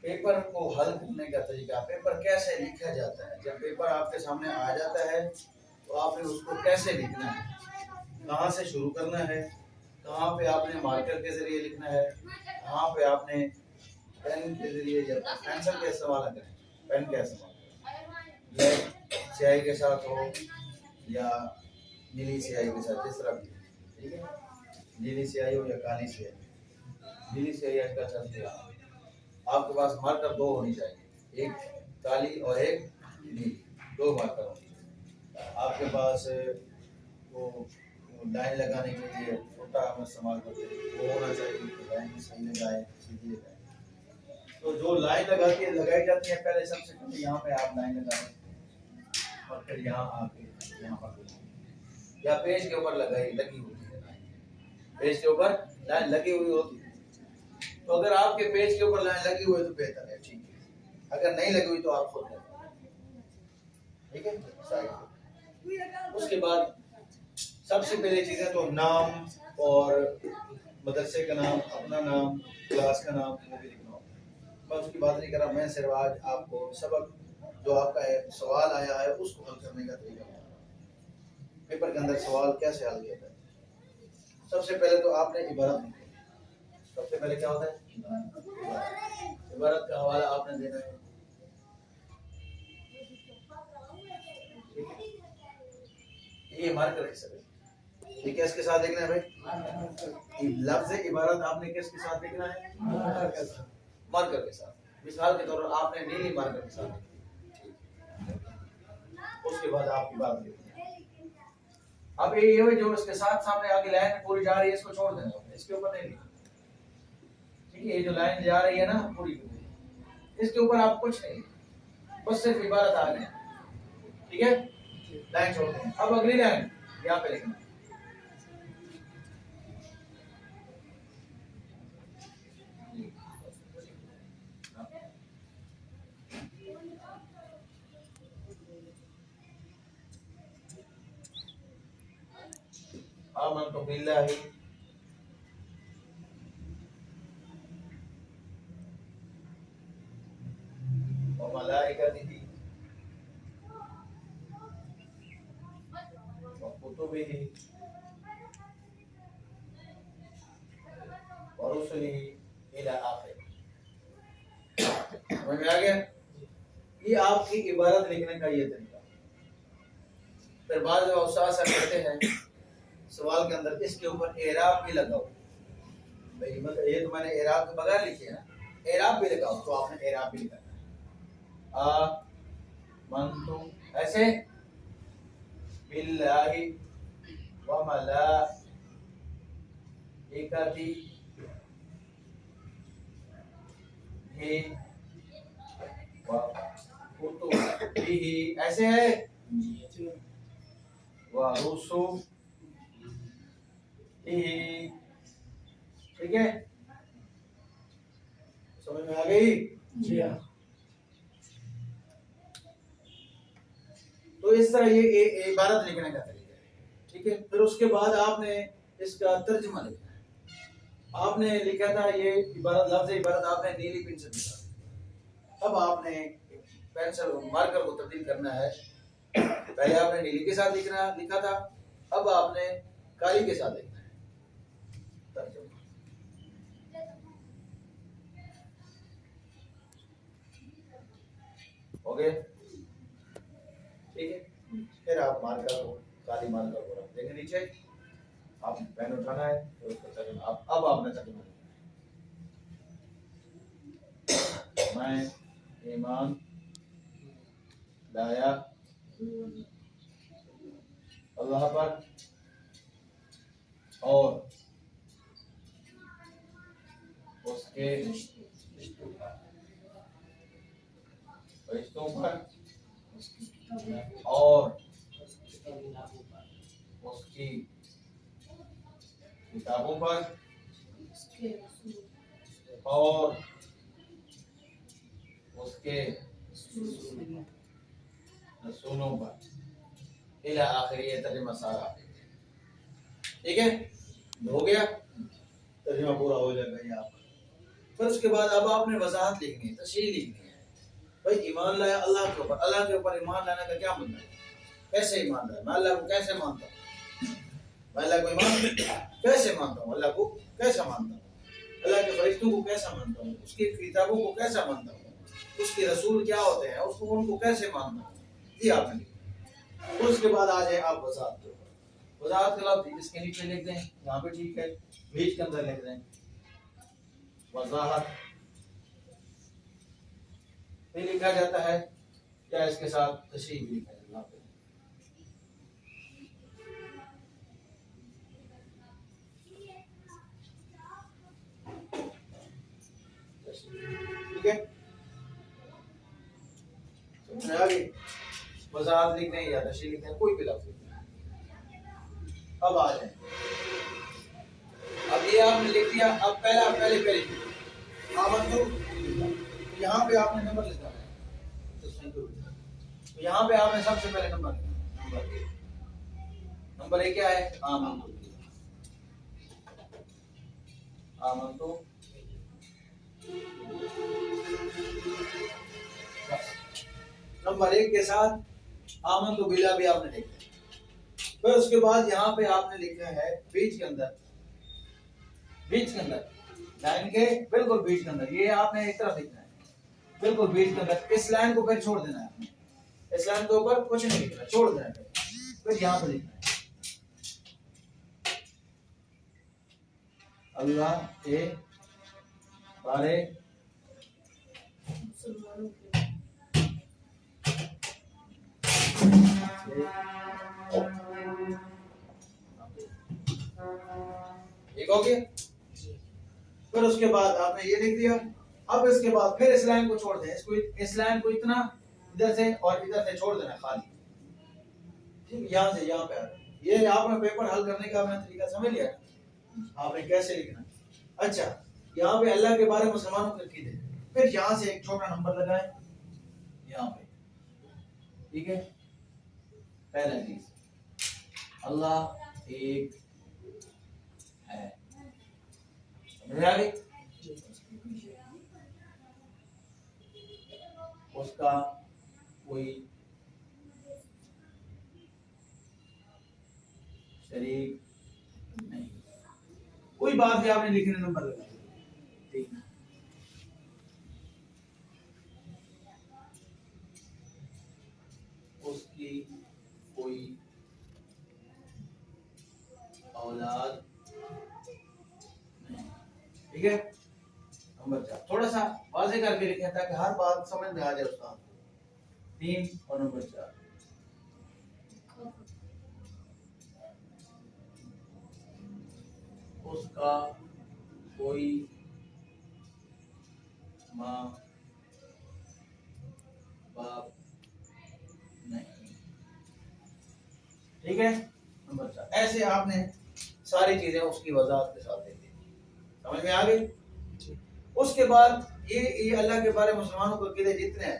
Paper کو حل کرنے کا طریقہ، پیپر کیسے لکھا جاتا ہے. جب پیپر آپ کے سامنے آ جاتا ہے تو آپ نے اس کو کیسے لکھنا ہے، کہاں سے شروع کرنا ہے، کہاں پہ آپ نے مارکر کے ذریعے لکھنا ہے، کہاں پہ آپ نے پین کے ذریعے یا پینسل کا استعمال کریں، پین کا استعمال کریں، یہ سیاہی کے ساتھ ہو یا نیلی سیاہی کے ساتھ، جس طرح بھی. ٹھیک ہے، نیلی سیاہی ہو یا کالی سیاہی. نیلی سیاہی آج کل چلتی ہے. آپ کے پاس مارکر دو ہونی چاہیے، ایک کالی اور ایک نیلی، دو مارکر ہونی چاہیے. آپ کے پاس وہ لائن لگانے کے لیے چھوٹا ہم استعمال کرتے ہیں، وہ ہونا چاہیے کہ لائن بھی صحیح لگائے، سیدھی لگائے. تو جو لائن لگائی جاتی ہے، پہلے سب سے پہلے یہاں پہ آپ لائن لگائیں اور پھر یہاں آ کے یہاں پر یا پیج کے اوپر لگی ہوتی ہے لائن، پیج کے اوپر لائن لگی ہوئی ہوتی ہے. تو اگر آپ کے پیج کے اوپر لائن لگی ہوئی ہے تو بہتر ہے، ٹھیک ہے. اگر نہیں لگی ہوئی تو آپ خود لگائیں. ٹھیک ہے. اس کے بعد سب سے پہلے چیزیں تو نام اور مدرسے کا نام، اپنا نام، کلاس کا نام، وہ بھی لکھنا ہوتا ہے. میں اس کی بات نہیں کر رہا، میں صرف آج آپ کو سبق جو آپ کا سوال آیا ہے اس کو حل کرنے کا طریقہ بتا رہا ہوں. پیپر کے اندر سوال کیسے حل کیا جائے. سب سے پہلے تو آپ نے عبارت لکھی. سب سے پہلے کیا ہوتا ہے؟ عبارت کا حوالہ آپ نے دینا ہے. یہ مارکر ہے سر، یہ کس کے ساتھ لکھنا ہے بھائی؟ لفظ عبارت آپ نے کس کے ساتھ لکھنا ہے؟ مارکر کے ساتھ. مثال کے طور پر آپ نے نیلی مارکر کے ساتھ لکھی. اس کے بعد آپ کی بات لکھیں. اب یہ جو اس کے ساتھ سامنے آگے لائن پوری جا رہی ہے، اس کو چھوڑ دینا، اس کے اوپر نہیں لکھنا. ٹھیک ہے، یہ جو لائن جا رہی ہے نا پوری، اس کے اوپر آپ کچھ نہیں، بس صرف عبارت آ گئے. ٹھیک ہے، لائن چھوڑ دیں. اب اگلی لائن یہاں پہ لکھنا. آمنت باللہ وملائکتہ وکتبہ ورسلہ الی آخر. سمجھ میں آ گیا؟ یہ آپ کی عبارت لکھنے کا یہ طریقہ. پھر بعض استاد سے کہتے ہیں سوال کے اندر اس کے اوپر اعراب بھی لگاؤ. بھائی مطلب یہ تو میں نے اعراب کے بغیر لکھی ہے نا، اعراب بھی لگاؤ. تو آپ نے اعراب بھی لکھنا ہے. منتو ایسے باللہ وملائکتہ وکتبہ ایسے ہے، ورسلہ. ٹھیک ہے، سمجھ میں آ گئی؟ جی ہاں. تو اس طرح یہ عبارت لکھنے کا طریقہ ہے. ٹھیک ہے، پھر اس کے بعد آپ نے اس کا ترجمہ لکھنا ہے. آپ نے لکھا تھا یہ عبارت، لفظ عبارت آپ نے نیلی پن سے لکھا. اب آپ نے پینسل مارکر کو تبدیل کرنا ہے. پہلے آپ نے نیلی کے ساتھ لکھا تھا، اب آپ نے کالی کے ساتھ لکھنا ہے. ترجمہ ہو گئے. ٹھیک ہے، پھر آپ مارکر کو، کالی مارکر کو رکھ دیں گے نیچے. آپ پین اٹھانا ہے تو اس کو ترجمہ اب آپ نے ترجمہ لکھنا ہے. میں ایمان لایا اللہ پر اور اس کے فرشتوں پر اور اس کی کتابوں پر اور اس کے رسولوں پر الی آخر. یہ ترجمہ سارا. ٹھیک ہے، ہو گیا ترجمہ پورا ہو جائے گا. یہ آپ پھر اس کے بعد اب آپ نے وضاحت لکھنی ہے، تشریح لکھنی ہے. بھائی ایمان لایا اللہ کے اوپر، اللہ کے اوپر ایمان لانے کا کیا مطلب ہے؟ کیسے ایمان لایا؟ میں اللہ کو کیسے مانتا ہوں؟ میں اللہ کو ایمان کیسے مانتا ہوں؟ اللہ کو کیسا مانتا ہوں؟ اللہ کے فرشتوں کو کیسا مانتا ہوں؟ اس کی کتابوں کو کیسا مانتا ہوں؟ اس کے رسول کیا ہوتے ہیں، اس کو ان کو کیسے مانتا ہوں؟ یہ آپ نے لکھا. اس کے بعد آ جائیں آپ وضاحت کے اوپر. وضاحت کے علاوہ اس کے نیچے لکھ دیں، یہاں پہ ٹھیک ہے، بیچ کے اندر لکھ دیں وضاحت. یہ لکھا جاتا ہے یا اس کے ساتھ تشریح بھی لکھا جاتا ہے. ٹھیک ہے، سمجھ آ گئی؟ وضاحت لکھ دیں یا تشریح لکھ دیں، کوئی بھی لفظ لکھ دیں. اب آ جائیں، اب یہ آپ نے لکھ دیا. اب پہلے آمن تو یہاں پہ آپ نے نمبر لکھا ہے، تو یہاں پہ آپ نے سب سے پہلے نمبر لکھا. نمبر ایک کیا ہے؟ آمن تو. آمن تو نمبر ایک کے ساتھ آمن تو بلا بھی آپ نے لکھا. پھر اس کے بعد یہاں پہ آپ نے لکھا ہے بیچ کے اندر لائن کے بالکل بیچ کے اندر، یہ آپ نے ایک طرف لکھنا ہے بالکل بیچ کے اندر. اس لائن کو پھر چھوڑ دینا ہے آپ نے، اس لائن کے اوپر کچھ نہیں لکھنا، چھوڑ دینا ہے. پھر یہاں پہ لکھنا ہے اللہ کے بارے ٹھیک ہو گیا. پھر اس کے بعد آپ نے یہ لکھ دیا. اب اس کے بعد پھر اس لائن کو چھوڑ دیں، اس لائن کو اتنا ادھر سے اور ادھر سے چھوڑ دینا خالی. ٹھیک، یہاں سے یہاں پہ آ رہا ہے. یہ آپ نے پیپر حل کرنے کا میں طریقہ سمجھ لیا آپ نے کیسے لکھنا. اچھا، یہاں پہ اللہ کے بارے مسلمانوں کے عقیدے، پھر یہاں سے ایک چھوٹا نمبر لگائیں یہاں پہ. ٹھیک ہے، پہلا چیز اللہ ایک ہے. اس کا کوئی شریک نہیں. کوئی بات بھی آپ نے لکھنے نمبر لگا. ٹھیک، اس کی کوئی اولاد نہیں. ٹھیک ہے، نمبر 4 تھوڑا سا واضح کر کے لکھیں تاکہ ہر بات سمجھ میں آ جائے استاد. 3 اور نمبر 4 اس کا کوئی ماں باپ نہیں. ٹھیک ہے، نمبر 4 ایسے آپ نے ساری چیزیں اس کی وضاحت کے ساتھ دیکھ دی. سمجھ میں آ گئی؟ اس کے بعد یہ اللہ کے بارے مسلمانوں کو عقیدے جتنے ہیں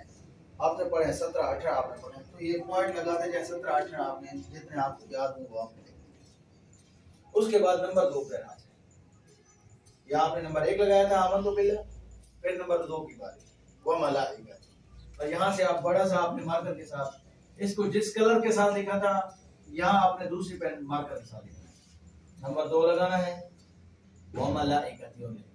آپ نے پڑھے 17-18 آپ نے پڑھے، تو یہ پوائنٹ لگا دیں جیسے 17-18 آپ نے جتنے آپ کو یاد ہوں وہ آپ نے لکھ دیا. اس کے بعد نمبر 2 پہ آ جائیں. یہاں پہ نمبر 1 لگایا تھا آمن تو باللہ، پھر نمبر 2 کی باری وہ ملائکہ. اور یہاں سے آپ بڑا سا آپ نے مارکر کے ساتھ اس کو جس کلر کے ساتھ لکھا تھا یہاں آپ نے دوسری پین مارکر کے ساتھ لکھنا ہے. نمبر 2 لگانا ہے وہ ملائکہ لکھنا ہے.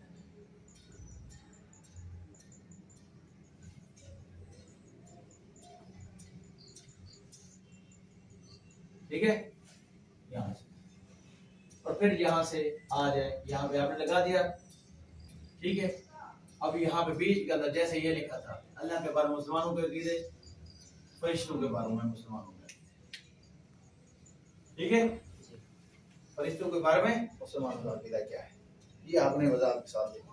ٹھیک ہے، یہاں سے اور پھر یہاں سے آ جائے. یہاں پہ آپ نے لگا دیا. ٹھیک ہے، اب یہاں پہ بیچ کے اندر جیسے یہ لکھا تھا اللہ کے بارے میں مسلمانوں کے عقیدے، فرشتوں کے بارے میں مسلمانوں کے. ٹھیک ہے، فرشتوں کے بارے میں مسلمانوں کا عقیدہ کیا ہے یہ آپ نے وضاحت کے ساتھ دیکھا.